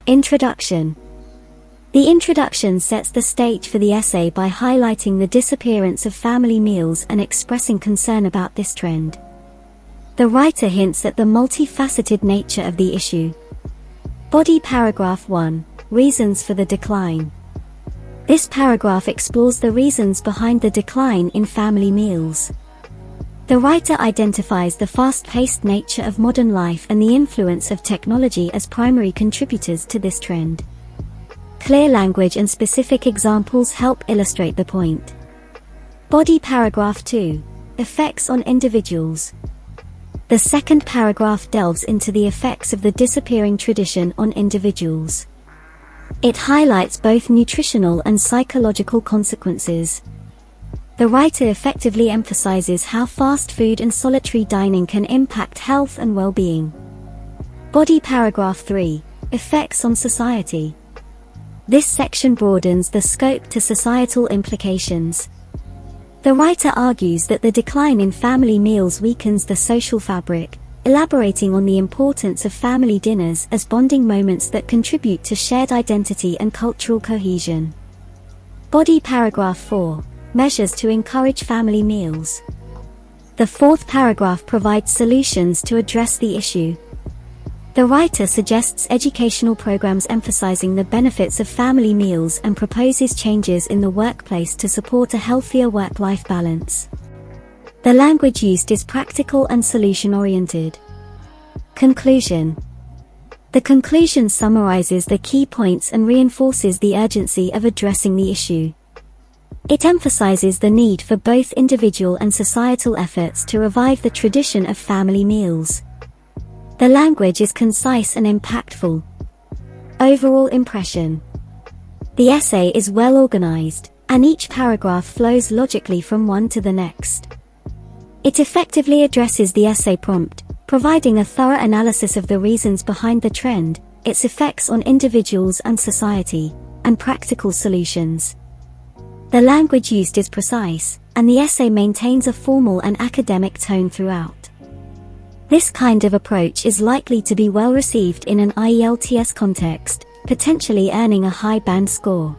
Introduction. The introduction sets the stage for the essay by highlighting the disappearance of family meals and expressing concern about this trend. The writer hints at the multifaceted nature of the issue. Body paragraph 1. Reasons for the decline. This paragraph explores the reasons behind the decline in family meals. The writer identifies the fast-paced nature of modern life and the influence of technology as primary contributors to this trend. Clear language and specific examples help illustrate the point. Body paragraph 2. Effects on individuals. The second paragraph delves into the effects of the disappearing tradition on individuals. It highlights both nutritional and psychological consequences. The writer effectively emphasizes how fast food and solitary dining can impact health and well-being. Body paragraph 3. Effects on society. This section broadens the scope to societal implications. The writer argues that the decline in family meals weakens the social fabric, elaborating on the importance of family dinners as bonding moments that contribute to shared identity and cultural cohesion. Body paragraph 4. Measures to encourage family meals. The fourth paragraph provides solutions to address the issue. The writer suggests educational programs emphasizing the benefits of family meals and proposes changes in the workplace to support a healthier work-life balance. The language used is practical and solution-oriented. Conclusion. The conclusion summarizes the key points and reinforces the urgency of addressing the issue. It emphasizes the need for both individual and societal efforts to revive the tradition of family meals. The language is concise and impactful. Overall impression. The essay is well organized, and each paragraph flows logically from one to the next. It effectively addresses the essay prompt, providing a thorough analysis of the reasons behind the trend, its effects on individuals and society, and practical solutions. The language used is precise, and the essay maintains a formal and academic tone throughout. This kind of approach is likely to be well received in an Ielts context, potentially earning a high band score.